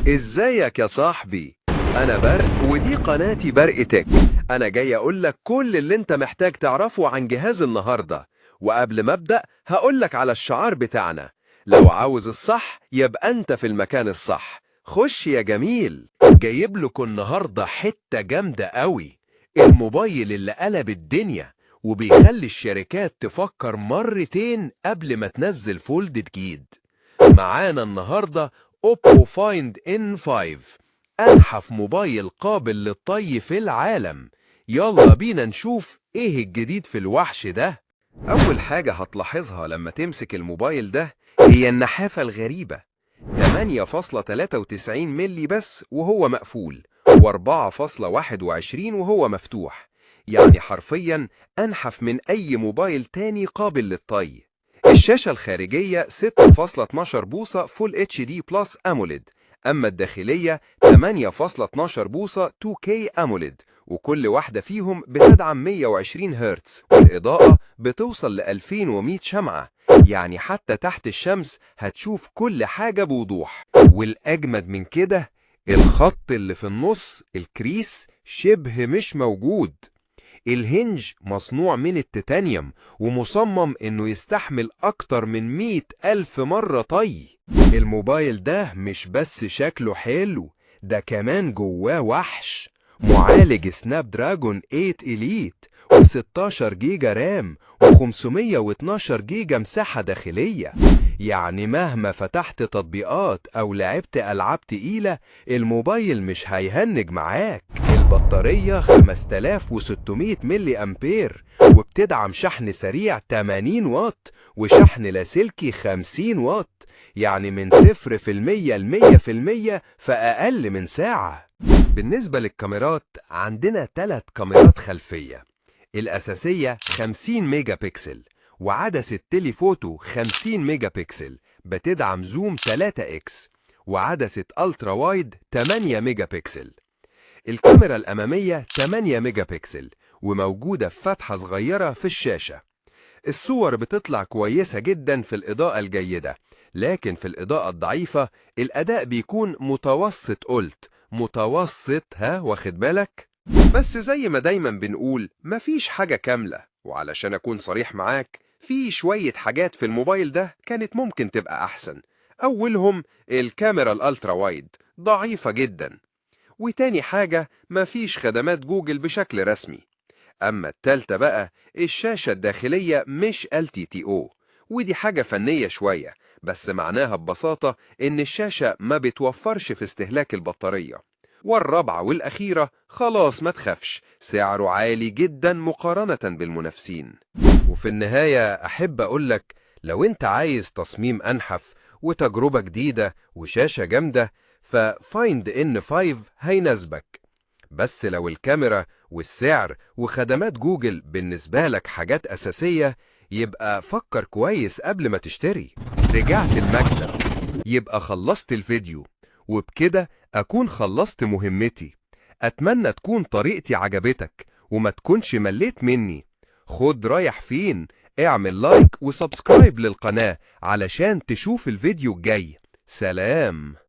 ازيك يا صاحبي؟ انا برق ودي قناتي برق تك. انا جاي اقولك كل اللي انت محتاج تعرفه عن جهاز النهاردة. وقبل ما ابدأ هقولك على الشعار بتاعنا: لو عاوز الصح يبقى انت في المكان الصح. خش يا جميل. جايب لكم النهاردة حتة جامدة قوي، الموبايل اللي قلب الدنيا وبيخلي الشركات تفكر مرتين قبل ما تنزل فولد جديد. معانا النهاردة اوبو فايند ان 5، انحف موبايل قابل للطي في العالم. يلا بينا نشوف ايه الجديد في الوحش ده. اول حاجة هتلاحظها لما تمسك الموبايل ده هي النحافة الغريبة. 8.93 ملي بس وهو مقفول، و4.21 وهو مفتوح. يعني حرفيا انحف من اي موبايل تاني قابل للطي. الشاشة الخارجية 6.12 بوصة فول اتش دي بلس اموليد، اما الداخلية 8.12 بوصة 2K اموليد، وكل واحدة فيهم بتدعم 120 هرتز، والإضاءة بتوصل ل 2100 شمعة. يعني حتى تحت الشمس هتشوف كل حاجة بوضوح. والأجمد من كده، الخط اللي في النص الكريس شبه مش موجود. الهنج مصنوع من التيتانيوم ومصمم انه يستحمل اكتر من 100 ألف مرة طي. الموبايل ده مش بس شكله حلو، ده كمان جواه وحش. معالج سناب دراجون 8 إليت، و16 جيجا رام، و512 جيجا مساحة داخلية. يعني مهما فتحت تطبيقات أو لعبت ألعاب تقيلة الموبايل مش هيهنج معاك. البطارية 5600 ملي أمبير، وبتدعم شحن سريع 80 واط وشحن لاسلكي 50 واط. يعني من 0% ل 100% في أقل من ساعة. بالنسبة للكاميرات عندنا 3 كاميرات خلفية. الأساسية 50 ميجا بكسل، وعدسة تيليفوتو 50 ميجا بكسل بتدعم زوم 3x، وعدسة ألترا وايد 8 ميجا بكسل. الكاميرا الأمامية 8 ميجا بكسل وموجودة في فتحة صغيرة في الشاشة. الصور بتطلع كويسة جدا في الإضاءة الجيدة، لكن في الإضاءة الضعيفة الأداء بيكون متوسط. قلت متوسط، ها واخد بالك؟ بس زي ما دايما بنقول مفيش حاجة كاملة، وعلشان أكون صريح معاك في شوية حاجات في الموبايل ده كانت ممكن تبقى أحسن. أولهم الكاميرا الألترا وايد ضعيفة جدا، وتاني حاجة مفيش خدمات جوجل بشكل رسمي. أما التالتة بقى الشاشة الداخلية مش LTTO، ودي حاجة فنية شوية، بس معناها ببساطة إن الشاشة ما بتوفرش في استهلاك البطارية. والرابعة والأخيرة خلاص ما تخافش، سعره عالي جدا مقارنة بالمنافسين. وفي النهاية أحب أقولك، لو أنت عايز تصميم أنحف وتجربة جديدة وشاشة جامدة ففايند ان 5 هيناسبك. بس لو الكاميرا والسعر وخدمات جوجل بالنسبة لك حاجات أساسية يبقى فكر كويس قبل ما تشتري. رجعت المكتب، يبقى خلصت الفيديو، وبكده أكون خلصت مهمتي. أتمنى تكون طريقتي عجبتك وما تكونش مليت مني. خد رايح فين؟ اعمل لايك وسبسكرايب للقناة علشان تشوف الفيديو الجاي. سلام.